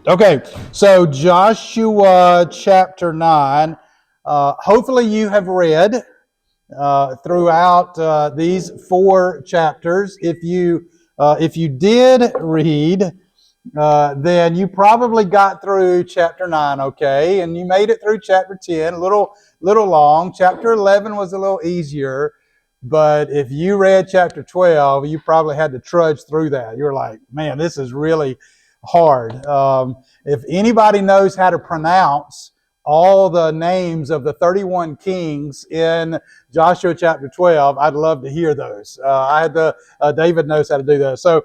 Okay, so Joshua chapter 9. Hopefully you have read throughout these 4 chapters. If you did read, then you probably got through chapter 9, okay, and you made it through chapter 10. A little long. Chapter 11 was a little easier, but if you read chapter 12, you probably had to trudge through that. You're like, man, this is really hard. If anybody knows how to pronounce all the names of the 31 kings in Joshua chapter 12, I'd love to hear those. David knows how to do those. So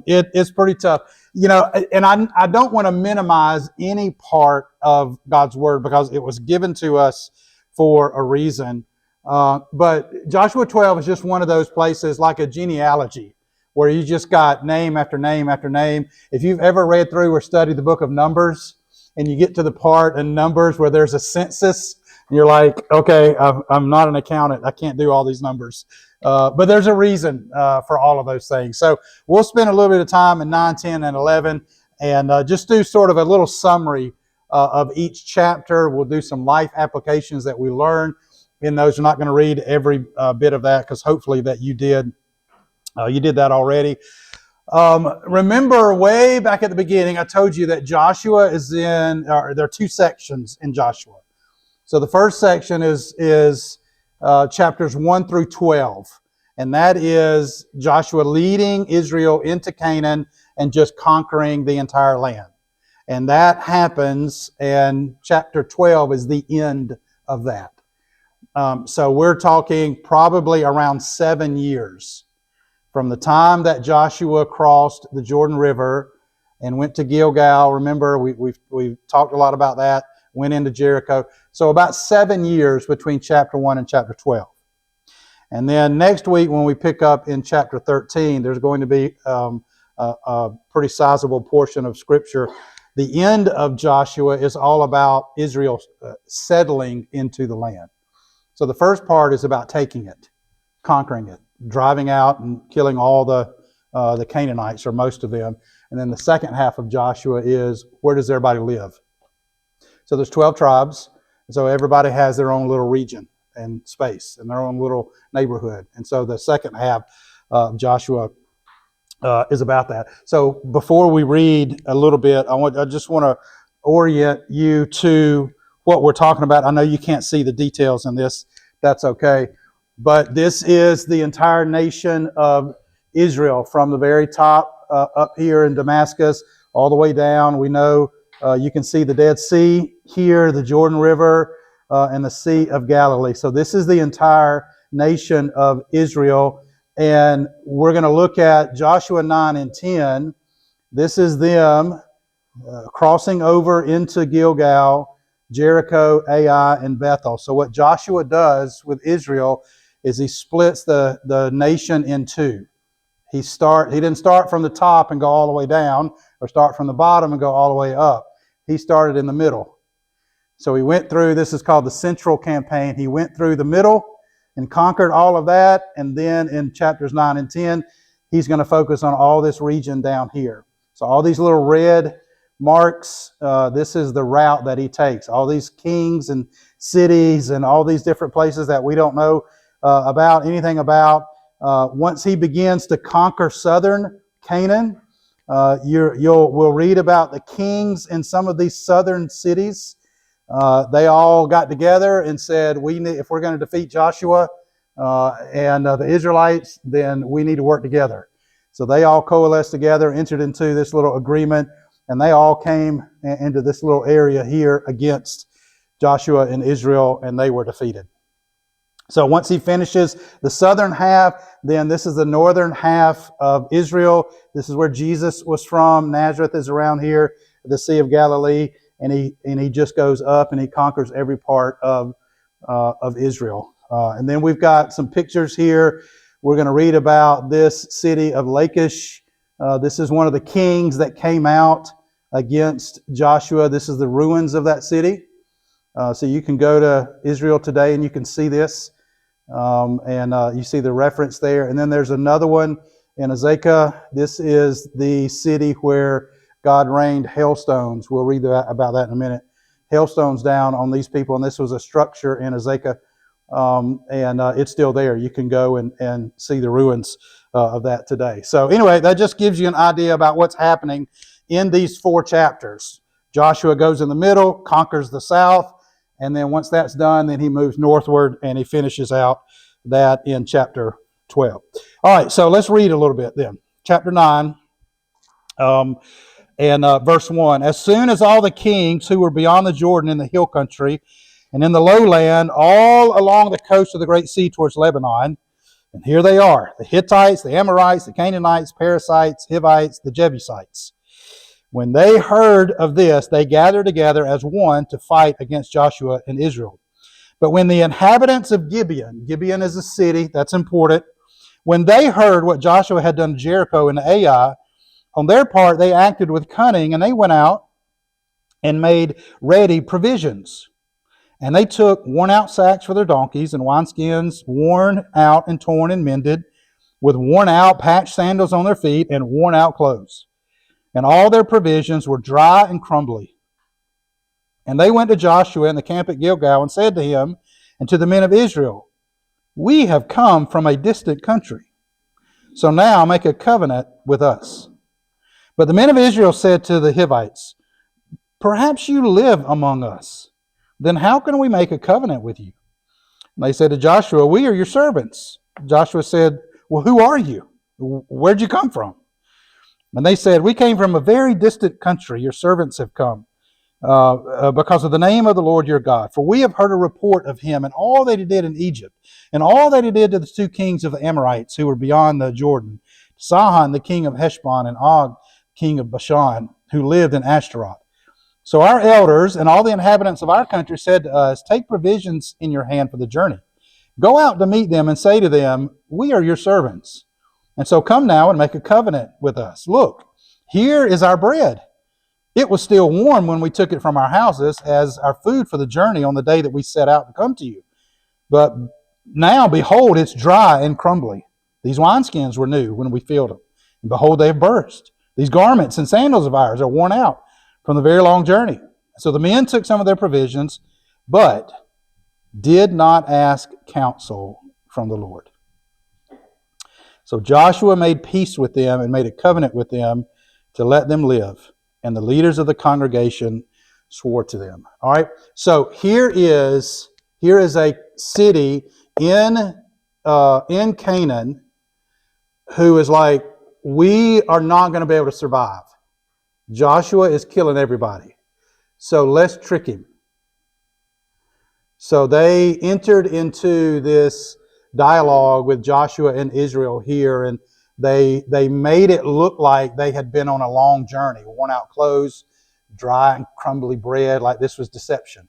it's pretty tough. You know, and I don't want to minimize any part of God's word because it was given to us for a reason. But Joshua 12 is just one of those places like a genealogy where you just got name after name after name. If you've ever read through or studied the book of Numbers and you get to the part in Numbers where there's a census, and you're like, okay, I'm not an accountant. I can't do all these numbers. But there's a reason for all of those things. So we'll spend a little bit of time in 9, 10, and 11 and just do sort of a little summary of each chapter. We'll do some life applications that we learn in those. We're not going to read every bit of that because hopefully that you did that already. Remember way back at the beginning, I told you that Joshua there are 2 sections in Joshua. So the first section is chapters 1 through 12. And that is Joshua leading Israel into Canaan and just conquering the entire land. And that happens, and chapter 12 is the end of that. So we're talking probably around 7 years from the time that Joshua crossed the Jordan River and went to Gilgal. Remember, we've talked a lot about that. Went into Jericho. So about 7 years between chapter 1 and chapter 12. And then next week when we pick up in chapter 13, there's going to be a pretty sizable portion of Scripture. The end of Joshua is all about Israel settling into the land. So the first part is about taking it, conquering it, driving out and killing all the Canaanites, or most of them. And then the second half of Joshua is, where does everybody live? So there's 12 tribes, and so everybody has their own little region and space and their own little neighborhood. And so the second half of Joshua is about that. So before we read a little bit, I just want to orient you to what we're talking about. I know you can't see the details in this. That's okay. But this is the entire nation of Israel from the very top up here in Damascus all the way down. We know you can see the Dead Sea here, the Jordan River, and the Sea of Galilee. So this is the entire nation of Israel. And we're going to look at Joshua 9 and 10. This is them crossing over into Gilgal, Jericho, Ai, and Bethel. So what Joshua does with Israel is he splits the nation in 2. He didn't start from the top and go all the way down, or start from the bottom and go all the way up. He started in the middle. So he went through, this is called the Central Campaign. He went through the middle and conquered all of that. And then in chapters 9 and 10, he's going to focus on all this region down here. So all these little red marks, this is the route that he takes. All these kings and cities and all these different places that we don't know anything about. Once he begins to conquer southern Canaan, we'll read about the kings in some of these southern cities. They all got together and said, if we're going to defeat Joshua and the Israelites, then we need to work together. So they all coalesced together, entered into this little agreement, and they all came into this little area here against Joshua and Israel, and they were defeated. So once he finishes the southern half, then this is the northern half of Israel. This is where Jesus was from. Nazareth is around here, the Sea of Galilee, and he just goes up and he conquers every part of Israel. And then we've got some pictures here. We're going to read about this city of Lachish. This is one of the kings that came out against Joshua. This is the ruins of that city. So you can go to Israel today and you can see this. You see the reference there. And then there's another one in Azekah. This is the city where God rained hailstones. We'll read about that in a minute. Hailstones down on these people, and this was a structure in Azekah, and it's still there. You can go and see the ruins of that today. So anyway, that just gives you an idea about what's happening in these 4 chapters. Joshua goes in the middle, conquers the south, and then once that's done, then he moves northward, and he finishes out that in chapter 12. All right, so let's read a little bit then. Chapter 9. And verse 1, as soon as all the kings who were beyond the Jordan in the hill country and in the lowland, all along the coast of the great sea towards Lebanon, and here they are, the Hittites, the Amorites, the Canaanites, Perizzites, Hivites, the Jebusites. When they heard of this, they gathered together as one to fight against Joshua and Israel. But when the inhabitants of Gibeon is a city, that's important, when they heard what Joshua had done to Jericho and Ai, on their part, they acted with cunning, and they went out and made ready provisions. And they took worn-out sacks for their donkeys and wineskins worn out and torn and mended, with worn-out patched sandals on their feet and worn-out clothes. And all their provisions were dry and crumbly. And they went to Joshua in the camp at Gilgal and said to him and to the men of Israel, we have come from a distant country, so now make a covenant with us. But the men of Israel said to the Hivites, perhaps you live among us. Then how can we make a covenant with you? And they said to Joshua, we are your servants. Joshua said, well, who are you? Where'd you come from? And they said, we came from a very distant country. Your servants have come because of the name of the Lord your God. For we have heard a report of him and all that he did in Egypt, and all that he did to the 2 kings of the Amorites who were beyond the Jordan, Sihon, the king of Heshbon, and Og, king of Bashan, who lived in Ashtaroth. So our elders and all the inhabitants of our country said to us, take provisions in your hand for the journey. Go out to meet them and say to them, we are your servants. And so come now and make a covenant with us. Look, here is our bread. It was still warm when we took it from our houses as our food for the journey on the day that we set out to come to you. But now, behold, it's dry and crumbly. These wineskins were new when we filled them. And behold, they have burst. These garments and sandals of ours are worn out from the very long journey. So the men took some of their provisions, but did not ask counsel from the Lord. So Joshua made peace with them and made a covenant with them to let them live. And the leaders of the congregation swore to them. All right. So here is a city in Canaan who is like, we are not going to be able to survive. Joshua is killing everybody. So let's trick him. So they entered into this dialogue with Joshua and Israel here, and they made it look like they had been on a long journey, worn out clothes, dry and crumbly bread, like this was deception.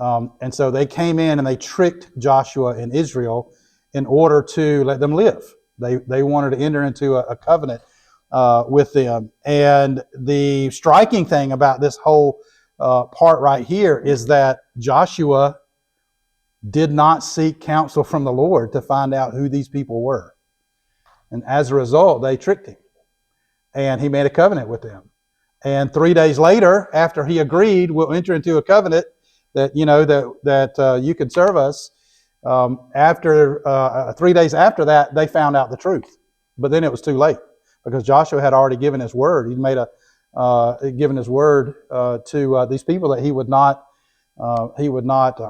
And so they came in and they tricked Joshua and Israel in order to let them live. They wanted to enter into a covenant with them. And the striking thing about this whole part right here is that Joshua did not seek counsel from the Lord to find out who these people were. And as a result, they tricked him. And he made a covenant with them. And 3 days later, after he agreed, we'll enter into a covenant that you can serve us. After 3 days after that, they found out the truth. But then it was too late because Joshua had already given his word. He'd given his word to these people that he would not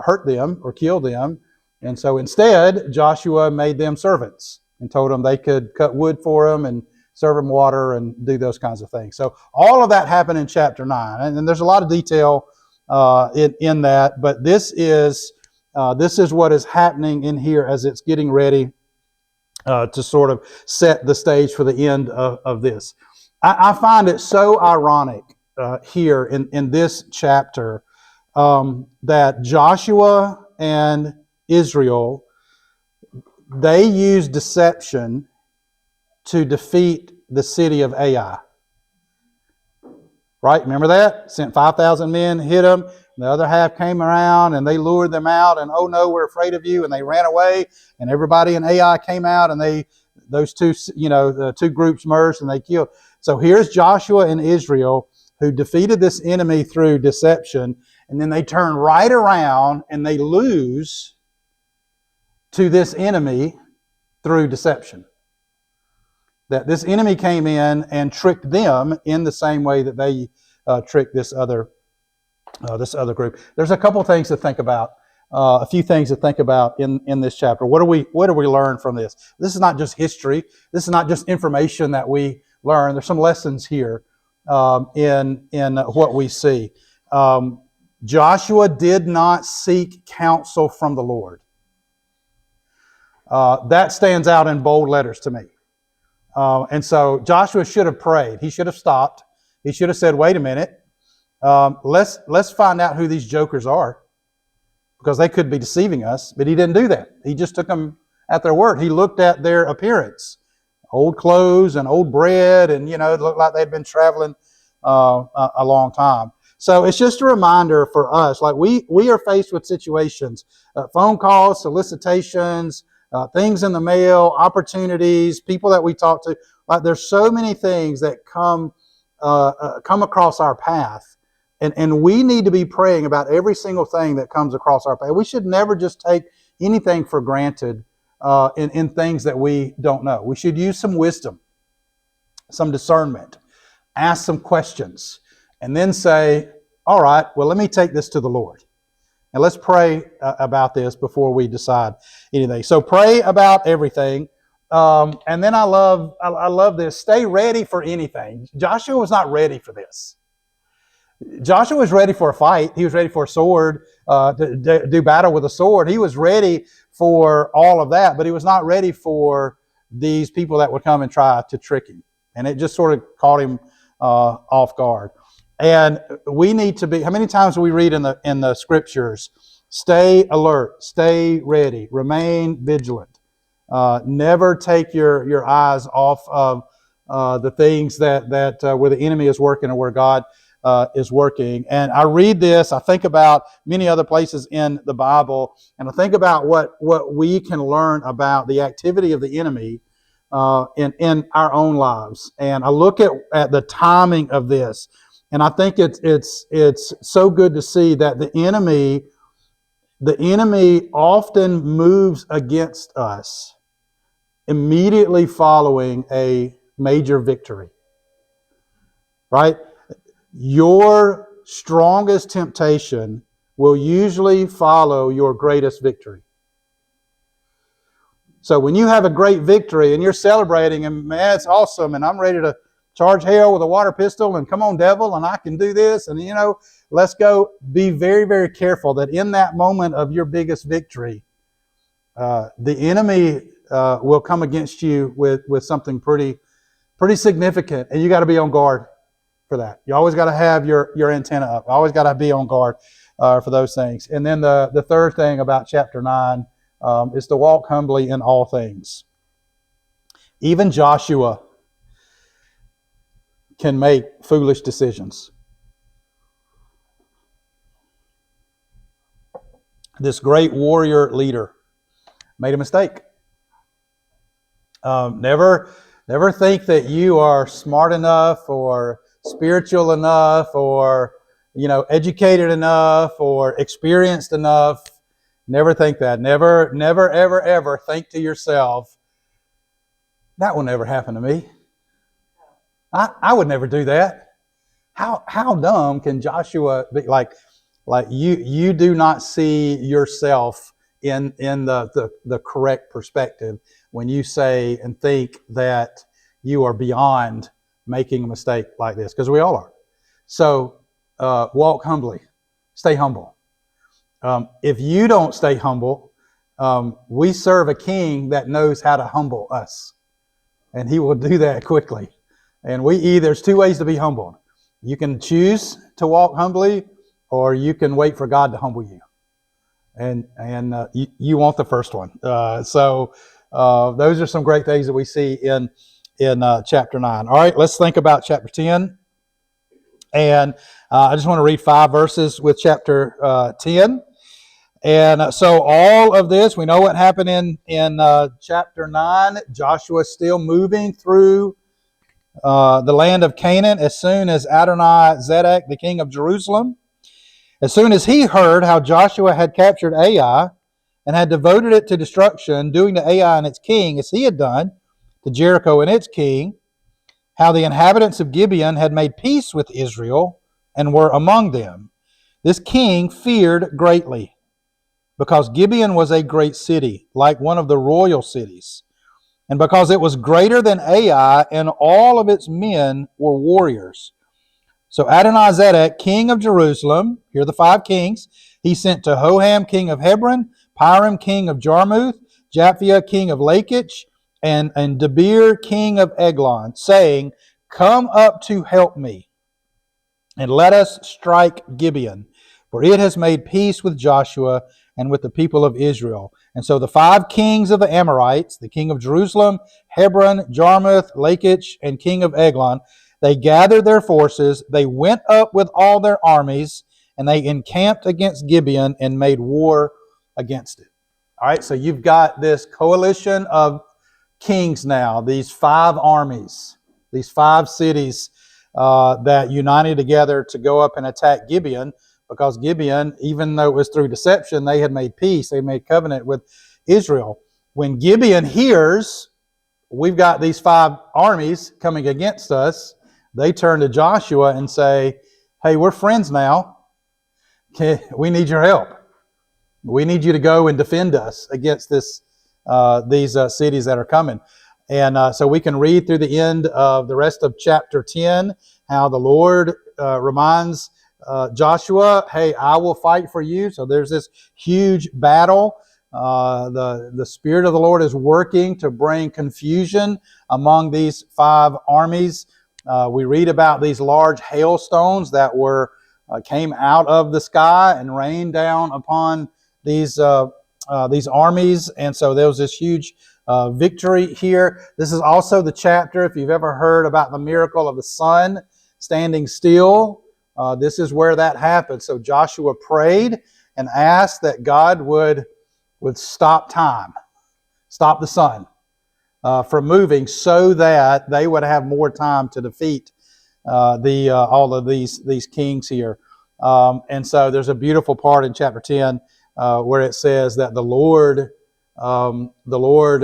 hurt them or kill them. And so instead, Joshua made them servants and told them they could cut wood for them and serve them water and do those kinds of things. So all of that happened in chapter 9. And there's a lot of detail in that, but this is what is happening in here as it's getting ready to sort of set the stage for the end of this. I find it so ironic here in this chapter that Joshua and Israel, they used deception to defeat the city of Ai. Right? Remember that? Sent 5,000 men, hit them. The other half came around and they lured them out and, oh no, we're afraid of you. And they ran away and everybody in Ai came out and they those two, the two groups merged and they killed. So here's Joshua and Israel who defeated this enemy through deception, and then they turn right around and they lose to this enemy through deception. That this enemy came in and tricked them in the same way that they tricked this other group. There's a couple things to think about. A few things to think about in this chapter. What do we learn from this? This is not just history. This is not just information that we learn. There's some lessons here in what we see. Joshua did not seek counsel from the Lord. That stands out in bold letters to me. And so Joshua should have prayed. He should have stopped. He should have said, "Wait a minute. Let's find out who these jokers are, because they could be deceiving us." But he didn't do that. He just took them at their word. He looked at their appearance, old clothes and old bread, and it looked like they'd been traveling a long time. So it's just a reminder for us, like we are faced with situations, phone calls, solicitations, things in the mail, opportunities, people that we talk to. Like there's so many things that come across our path. And we need to be praying about every single thing that comes across our path. We should never just take anything for granted in things that we don't know. We should use some wisdom, some discernment, ask some questions, and then say, "All right, well, let me take this to the Lord. And let's pray about this before we decide anything." So pray about everything. And then I love this. Stay ready for anything. Joshua was not ready for this. Joshua was ready for a fight. He was ready for a sword, to do battle with a sword. He was ready for all of that, but he was not ready for these people that would come and try to trick him. And it just sort of caught him off guard. And we need to be, how many times do we read in the scriptures, stay alert, stay ready, remain vigilant. Never take your eyes off of the things that where the enemy is working or where God is working. And I read this, I think about many other places in the Bible, and I think about what we can learn about the activity of the enemy in our own lives. And I look at the timing of this, and I think it's so good to see that the enemy often moves against us immediately following a major victory. Right? Your strongest temptation will usually follow your greatest victory. So when you have a great victory and you're celebrating, and man, it's awesome, and I'm ready to charge hell with a water pistol, and come on, devil, and I can do this, and let's go. Be very, very careful that in that moment of your biggest victory, the enemy will come against you with something pretty significant, and you got to be on guard for that. You always got to have your antenna up. You always got to be on guard for those things. And then the third thing about chapter 9 is to walk humbly in all things. Even Joshua can make foolish decisions. This great warrior leader made a mistake. Never think that you are smart enough or spiritual enough or educated enough or experienced enough. Never think that. Never, ever, ever think to yourself, that will never happen to me. I would never do that. How dumb can Joshua be? Like you do not see yourself in the correct perspective when you say and think that you are beyond making a mistake like this, because we all are. So walk humbly, stay humble. If you don't stay humble, we serve a king that knows how to humble us, and he will do that quickly. And there's two ways to be humbled. You can choose to walk humbly, or you can wait for God to humble you. And you want the first one. So those are some great things that we see in chapter 9. All right, let's think about chapter 10. And I just want to read 5 verses with chapter 10. And so all of this, we know what happened in chapter 9. Joshua is still moving through the land of Canaan as soon as Adonai-Zedek, the king of Jerusalem, as soon as he heard how Joshua had captured Ai and had devoted it to destruction, doing to Ai and its king as he had done to Jericho and its king, how the inhabitants of Gibeon had made peace with Israel and were among them. This king feared greatly, because Gibeon was a great city, like one of the royal cities, and because it was greater than Ai, and all of its men were warriors. So Adonai-Zedek, king of Jerusalem, here are the 5 kings, he sent to Hoham, king of Hebron, Piram, king of Jarmuth, Japhia, king of Lachish, and Debir, king of Eglon, saying, "Come up to help me, and let us strike Gibeon, for it has made peace with Joshua and with the people of Israel." And so the 5 kings of the Amorites, the king of Jerusalem, Hebron, Jarmuth, Lachish, and king of Eglon, they gathered their forces, they went up with all their armies, and they encamped against Gibeon and made war against it. All right, so you've got this coalition of kings now, these 5 armies, these 5 cities that united together to go up and attack Gibeon, because Gibeon, even though it was through deception, they had made peace, they made covenant with Israel. When Gibeon hears we've got these 5 armies coming against us, they turn to Joshua and say, "Hey, we're friends now. We need your help. We need you to go and defend us against these cities that are coming." And so we can read through the end of the rest of chapter 10 how the Lord reminds Joshua, "Hey, I will fight for you." So there's this huge battle. The Spirit of the Lord is working to bring confusion among these 5 armies. We read about these large hailstones that came out of the sky and rained down upon these armies, and so there was this huge victory here. This is also the chapter, if you've ever heard about the miracle of the sun standing still, this is where that happened. So Joshua prayed and asked that God would stop time, stop the sun from moving, so that they would have more time to defeat all of these kings here. And so there's a beautiful part in chapter 10 where it says that the Lord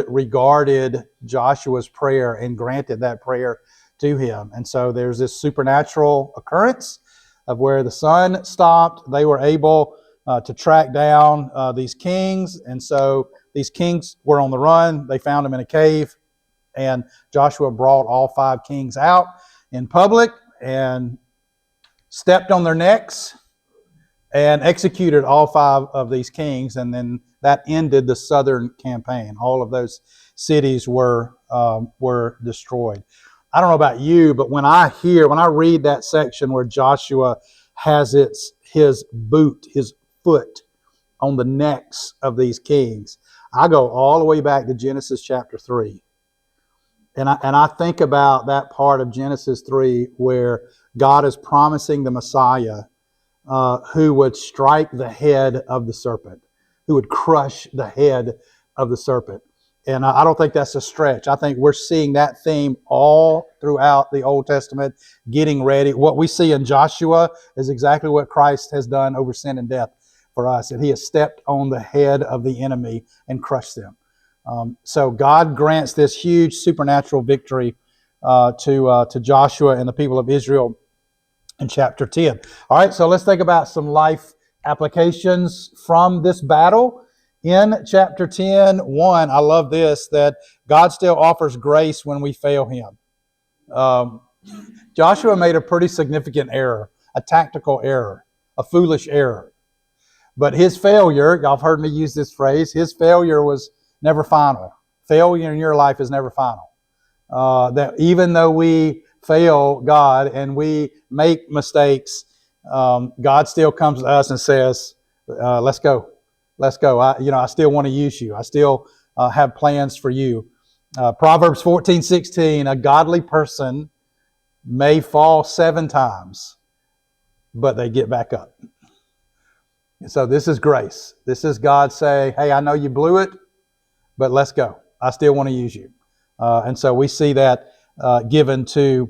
regarded Joshua's prayer and granted that prayer to him. And so there's this supernatural occurrence of where the sun stopped. They were able to track down these kings. And so these kings were on the run. They found them in a cave. And Joshua brought all 5 kings out in public and stepped on their necks and executed all 5 of these kings. And then that ended the southern campaign. All of those cities were destroyed. I don't know about you, but when I read that section where Joshua has his foot on the necks of these kings, I go all the way back to Genesis chapter 3. And I think about that part of Genesis 3 where God is promising the Messiah who would strike the head of the serpent, who would crush the head of the serpent. And I don't think that's a stretch. I think we're seeing that theme all throughout the Old Testament, getting ready. What we see in Joshua is exactly what Christ has done over sin and death for us. And he has stepped on the head of the enemy and crushed them. So God grants this huge supernatural victory to Joshua and the people of Israel in chapter 10. All right, so let's think about some life applications from this battle. In chapter 10, 1, I love this, that God still offers grace when we fail him. Joshua made a pretty significant error, a tactical error, a foolish error. But his failure, y'all have heard me use this phrase, his failure was never final. Failure in your life is never final. That even though we fail God and we make mistakes, God still comes to us and says, let's go. Let's go. I still want to use you. I still have plans for you. Proverbs 14:16, a godly person may fall 7 times, but they get back up. So this is grace. This is God saying, hey, I know you blew it, but let's go. I still want to use you. And so we see that given to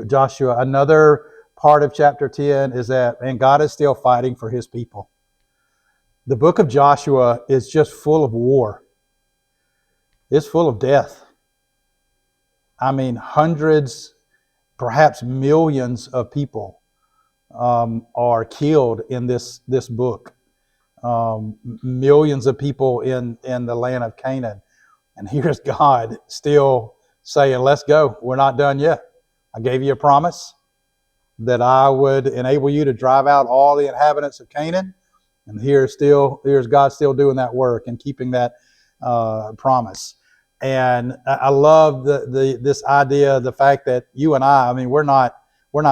Joshua. Another part of chapter 10 is that, and God is still fighting for his people. The book of Joshua is just full of war. It's full of death. I mean, hundreds, perhaps millions of people are killed in this book. Millions of people in the land of Canaan. And here's God still saying, let's go. We're not done yet. I gave you a promise that I would enable you to drive out all the inhabitants of Canaan. And here's God still doing that work and keeping that promise. And I love this idea, the fact that you and I mean, we're not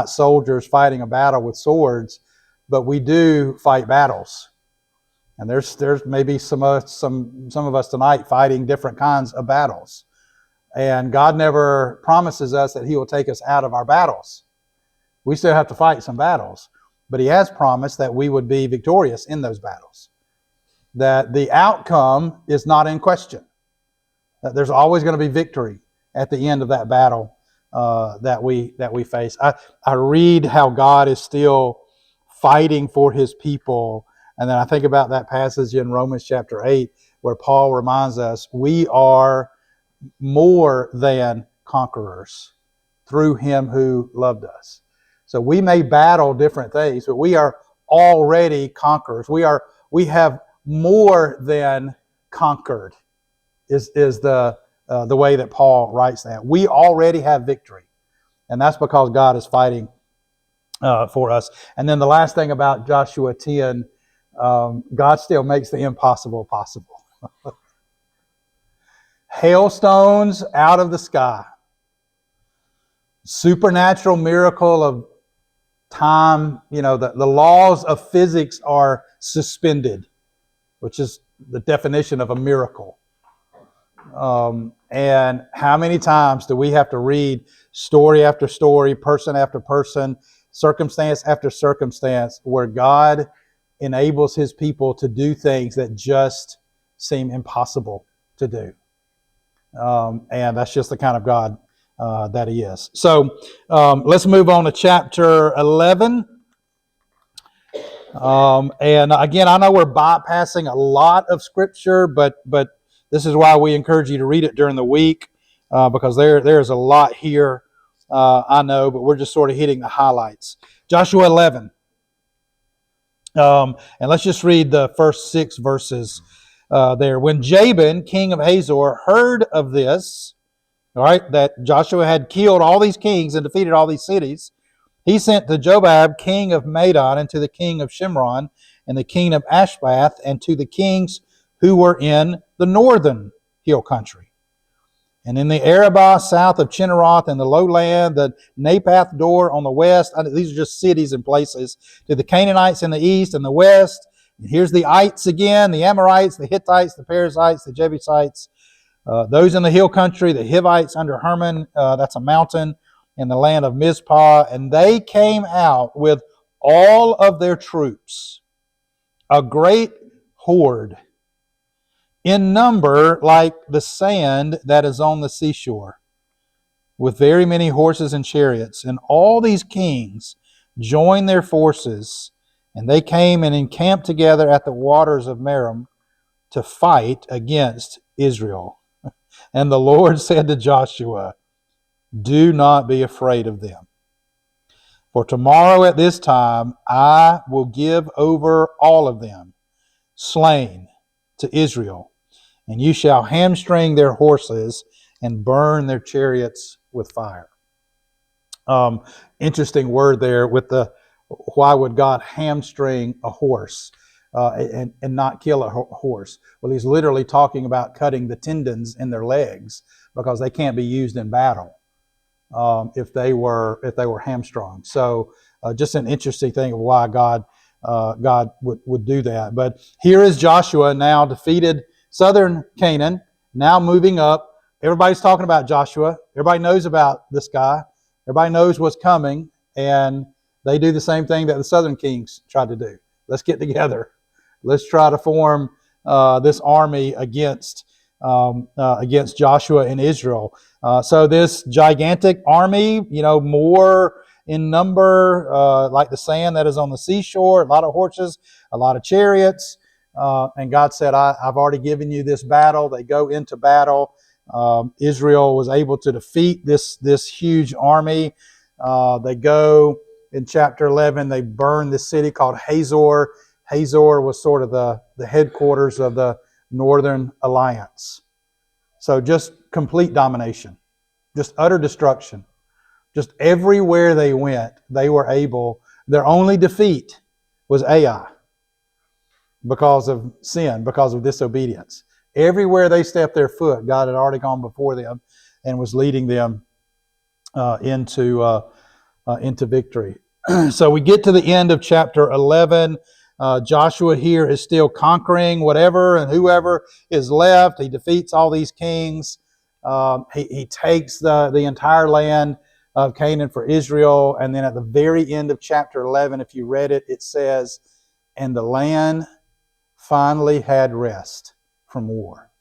soldiers fighting a battle with swords, but we do fight battles. And there's maybe some of us tonight fighting different kinds of battles. And God never promises us that he will take us out of our battles. We still have to fight some battles. But he has promised that we would be victorious in those battles. That the outcome is not in question. That there's always going to be victory at the end of that battle that we face. I read how God is still fighting for his people. And then I think about that passage in Romans chapter 8 where Paul reminds us we are more than conquerors through him who loved us. So we may battle different things, but we are already conquerors. We have more than conquered is the way that Paul writes that. We already have victory. And that's because God is fighting for us. And then the last thing about Joshua 10, God still makes the impossible possible. Hailstones out of the sky. Supernatural miracle of time. You know, the laws of physics are suspended, which is the definition of a miracle. And how many times do we have to read story after story, person after person, circumstance after circumstance, where God enables his people to do things that just seem impossible to do. And that's just the kind of God that he is. So let's move on to chapter 11. And again, I know we're bypassing a lot of scripture, but this is why we encourage you to read it during the week, because there's a lot here, I know, but we're just sort of hitting the highlights. Joshua 11. And let's just read the first 6 verses there. When Jabin, king of Hazor, heard of this, all right, that Joshua had killed all these kings and defeated all these cities, he sent to Jobab, king of Madon, and to the king of Shimron, and the king of Ashbath, and to the kings who were in the northern hill country. And in the Arabah south of Chinneroth, and the lowland, the Napath door on the west, these are just cities and places, to the Canaanites in the east and the west. And here's the ites again, the Amorites, the Hittites, the Perizzites, the Jebusites, those in the hill country, the Hivites under Hermon, that's a mountain, in the land of Mizpah. And they came out with all of their troops, a great horde, in number like the sand that is on the seashore, with very many horses and chariots. And all these kings joined their forces, and they came and encamped together at the waters of Merom to fight against Israel. And the Lord said to Joshua, do not be afraid of them. For tomorrow at this time I will give over all of them, slain, to Israel. And you shall hamstring their horses and burn their chariots with fire. Interesting word there with the, why would God hamstring a horse and not kill a horse? Well, he's literally talking about cutting the tendons in their legs because they can't be used in battle if they were hamstrung. So just an interesting thing of why God would do that. But here is Joshua now defeated southern Canaan, now moving up. Everybody's talking about Joshua. Everybody knows about this guy. Everybody knows what's coming. And they do the same thing that the southern kings tried to do. let's get together. Let's try to form this army against Joshua and Israel. So this gigantic army, more in number, like the sand that is on the seashore, a lot of horses, a lot of chariots. And God said, I've already given you this battle. They go into battle. Israel was able to defeat this huge army. They go in chapter 11, they burn this city called Hazor. Hazor was sort of the headquarters of the Northern Alliance. So just complete domination, just utter destruction. Just everywhere they went, they were able, their only defeat was Ai because of sin, because of disobedience. Everywhere they stepped their foot, God had already gone before them and was leading them into victory. So we get to the end of chapter 11. Joshua here is still conquering whatever and whoever is left. He defeats all these kings. He takes the entire land of Canaan for Israel. And then at the very end of chapter 11, if you read it, it says, and the land finally had rest from war.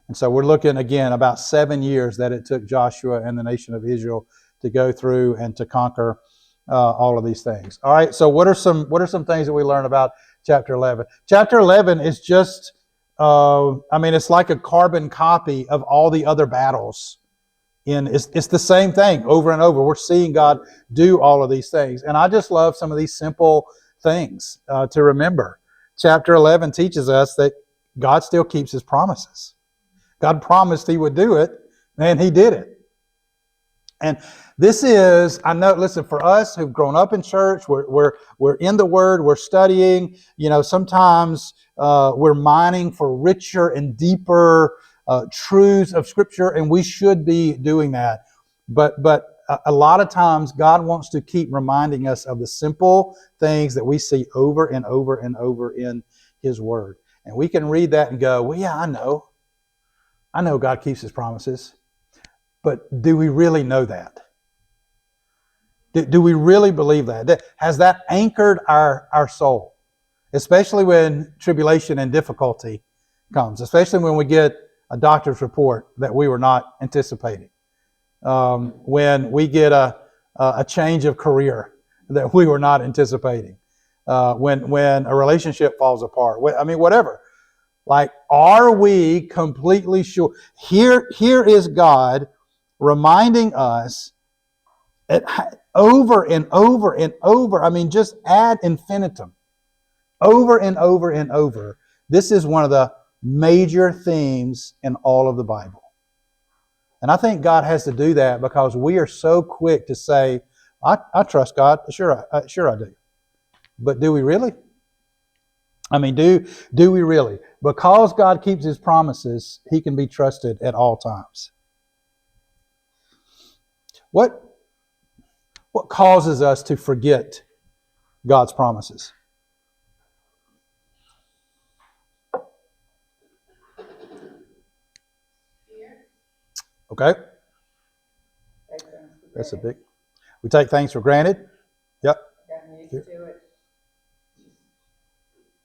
And so we're looking again about 7 years that it took Joshua and the nation of Israel to go through and to conquer all of these things. All right, so what are some things that we learn about chapter 11? Chapter 11 is just, it's like a carbon copy of all the other battles. It's the same thing over and over. We're seeing God do all of these things. And I just love some of these simple things to remember. Chapter 11 teaches us that God still keeps His promises. God promised He would do it, and He did it. And this is, I know, listen, for us who've grown up in church, we're in the Word, we're studying, sometimes we're mining for richer and deeper truths of Scripture, and we should be doing that. But a lot of times God wants to keep reminding us of the simple things that we see over and over and over in His Word. And we can read that and go, well, yeah, I know God keeps His promises. But do we really know that? Do we really believe that? Has that anchored our soul? Especially when tribulation and difficulty comes. Especially when we get a doctor's report that we were not anticipating. When we get a change of career that we were not anticipating. When a relationship falls apart. Whatever. Like, are we completely sure? Here is God reminding us over and over and over. Just ad infinitum. Over and over and over. This is one of the major themes in all of the Bible. And I think God has to do that because we are so quick to say, I trust God. Sure I do. But do we really? Do we really? Because God keeps His promises, He can be trusted at all times. What causes us to forget God's promises? Okay? That's a big... We take things for granted. Yep. Gotten used to it.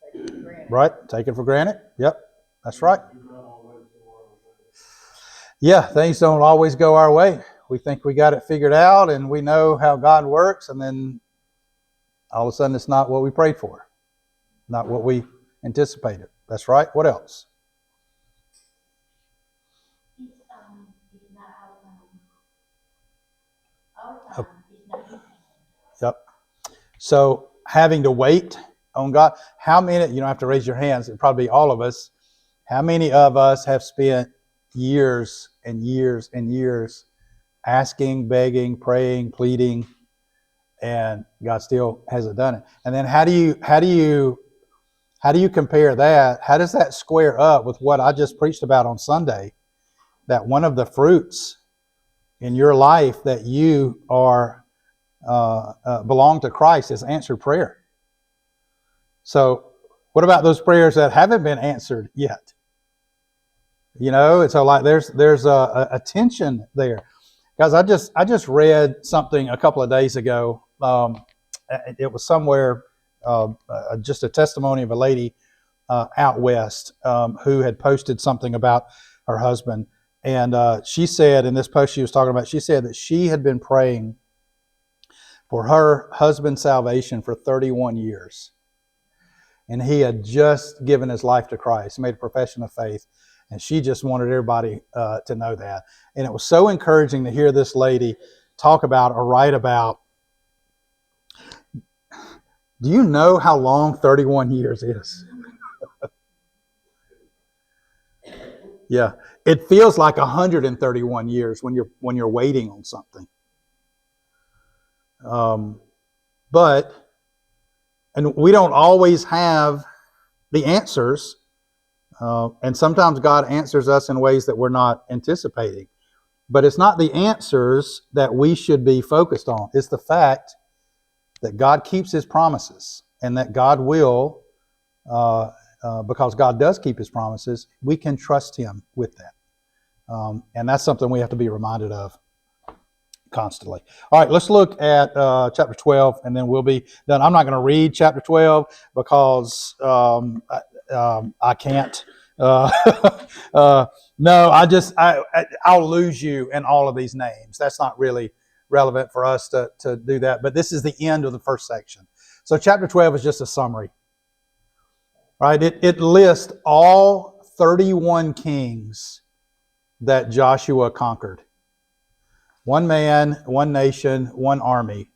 Take it for granted. Right? Take it for granted. Yep. That's right. Yeah, things don't always go our way. We think we got it figured out and we know how God works, and then all of a sudden it's not what we prayed for. Not what we anticipated. That's right. What else? Yep. So having to wait on God. How many, you don't have to raise your hands, it'd probably be all of us. How many of us have spent years and years and years asking, begging, praying, pleading, and God still hasn't done it? And then how do you compare that? How does that square up with what I just preached about on Sunday? That one of the fruits in your life that you are belong to Christ is answered prayer. So what about those prayers that haven't been answered yet? It's like there's a tension there. Guys, I just read something a couple of days ago. It was somewhere just a testimony of a lady out west who had posted something about her husband. And she said, in this post she was talking about, she said that she had been praying for her husband's salvation for 31 years. And he had just given his life to Christ, made a profession of faith. And she just wanted everybody to know that. And it was so encouraging to hear this lady talk about or write about. Do you know how long 31 years is? Yeah. It feels like 131 years when you're waiting on something. And we don't always have the answers. And sometimes God answers us in ways that we're not anticipating. But it's not the answers that we should be focused on. It's the fact that God keeps His promises and that God will, because God does keep His promises, we can trust Him with that. And that's something we have to be reminded of constantly. All right, let's look at chapter 12, and then we'll be done. I'm not going to read chapter 12 because I can't. No, I'll lose you in all of these names. That's not really relevant for us to do that. But this is the end of the first section. So chapter 12 is just a summary. Right? It lists all 31 kings that Joshua conquered. One man, one nation, one army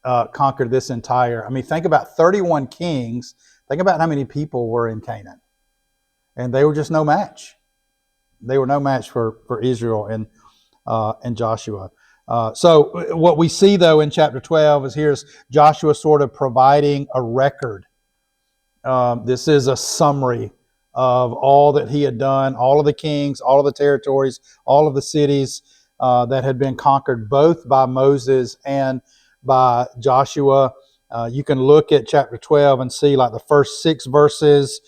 conquered this entire. I mean, think about 31 kings. Think about how many people were in Canaan. And they were just no match. They were no match for Israel and Joshua. So what we see, though, in chapter 12 is here's Joshua sort of providing a record. This is a summary of all that he had done, all of the kings, all of the territories, all of the cities that had been conquered both by Moses and by Joshua. You can look at chapter 12 and see like the first 6 verses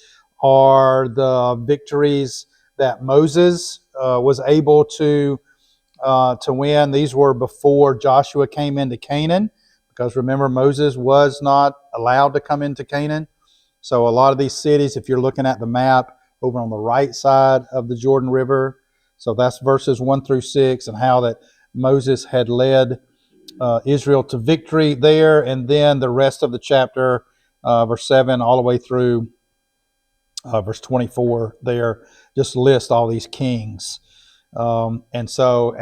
are the victories that Moses was able to win. These were before Joshua came into Canaan, because remember, Moses was not allowed to come into Canaan. So a lot of these cities, if you're looking at the map over on the right side of the Jordan River, so that's verses 1 through 6, and how that Moses had led Israel to victory there, and then the rest of the chapter, verse 7 all the way through verse 24 there, just list all these kings. And so,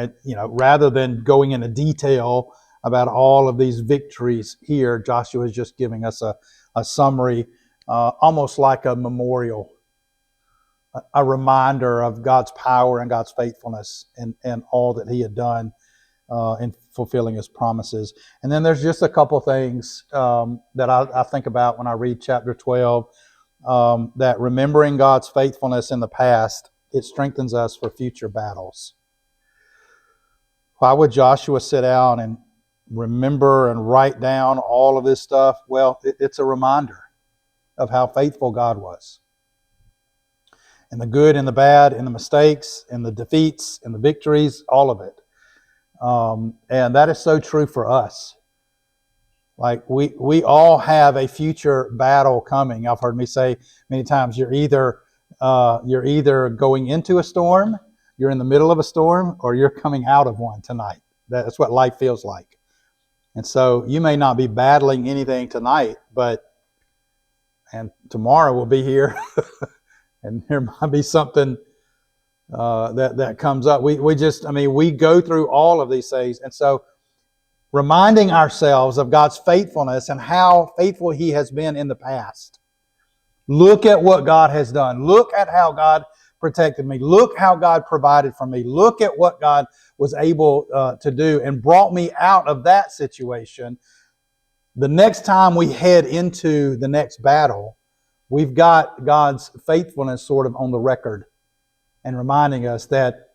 rather than going into detail about all of these victories here, Joshua is just giving us a summary, almost like a memorial, a reminder of God's power and God's faithfulness and all that He had done in fulfilling His promises. And then there's just a couple things that I think about when I read chapter 12, that remembering God's faithfulness in the past, it strengthens us for future battles. Why would Joshua sit down and remember and write down all of this stuff? Well, it's a reminder of how faithful God was. And the good and the bad and the mistakes and the defeats and the victories, all of it. And that is so true for us. Like we all have a future battle coming. I've heard me say many times, you're either going into a storm, you're in the middle of a storm, or you're coming out of one tonight. That's what life feels like. And so you may not be battling anything tonight, and tomorrow will be here, and there might be something that comes up. We go through all of these things, and so reminding ourselves of God's faithfulness and how faithful He has been in the past. Look at what God has done. Look at how God protected me. Look how God provided for me. Look at what God was able to do and brought me out of that situation. The next time we head into the next battle, we've got God's faithfulness sort of on the record and reminding us that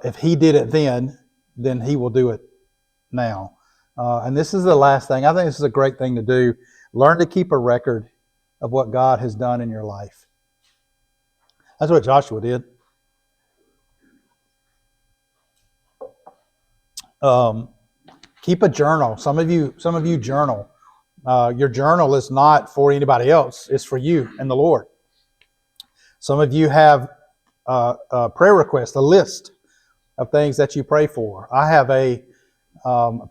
if He did it then He will do it now. And this is the last thing. I think this is a great thing to do. Learn to keep a record of what God has done in your life. That's what Joshua did. Keep a journal. Some of you journal. Your journal is not for anybody else. It's for you and the Lord. Some of you have a prayer request, a list of things that you pray for. I have a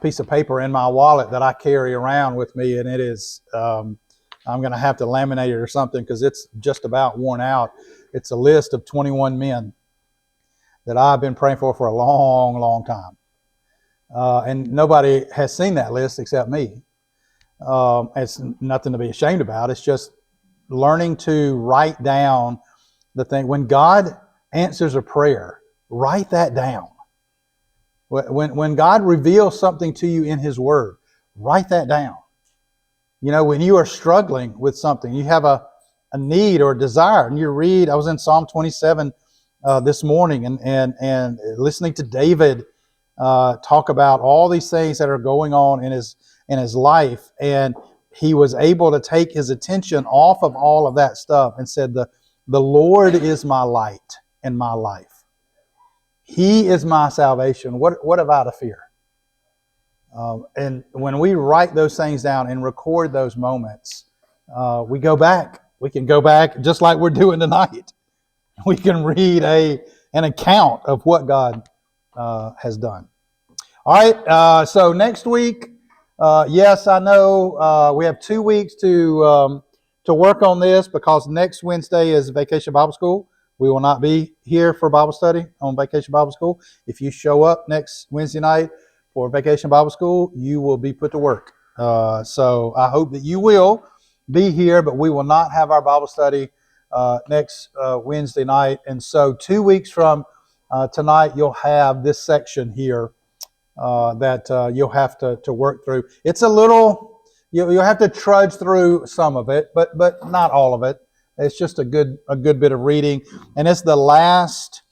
piece of paper in my wallet that I carry around with me, and it is, I'm going to have to laminate it or something because it's just about worn out. It's a list of 21 men that I've been praying for a long, long time. And nobody has seen that list except me. It's nothing to be ashamed about. It's just learning to write down the thing. When God answers a prayer, write that down. When God reveals something to you in His Word, write that down. You know, when you are struggling with something, you have a need or a desire, and you read, I was in Psalm 27 this morning and listening to David talk about all these things that are going on in his life, and he was able to take his attention off of all of that stuff and said, the Lord is my light in my life. He is my salvation. What have I to fear? And when we write those things down and record those moments, we go back. We can go back just like we're doing tonight. We can read an account of what God has done. All right. So next week, yes, I know we have 2 weeks to work on this because next Wednesday is Vacation Bible School. We will not be here for Bible study on Vacation Bible School. If you show up next Wednesday night for Vacation Bible School, you will be put to work. So I hope that you will be here, but we will not have our Bible study next Wednesday night. And so 2 weeks from tonight, you'll have this section here that you'll have to work through. It's a little, you'll have to trudge through some of it, but not all of it. It's just a good bit of reading, and it's the last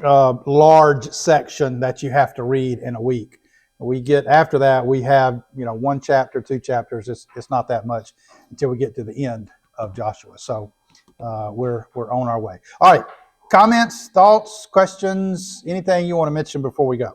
large section that you have to read in a week. After that, we have 1 chapter, 2 chapters. It's not that much until we get to the end of Joshua. So we're on our way. All right, comments, thoughts, questions, anything you want to mention before we go?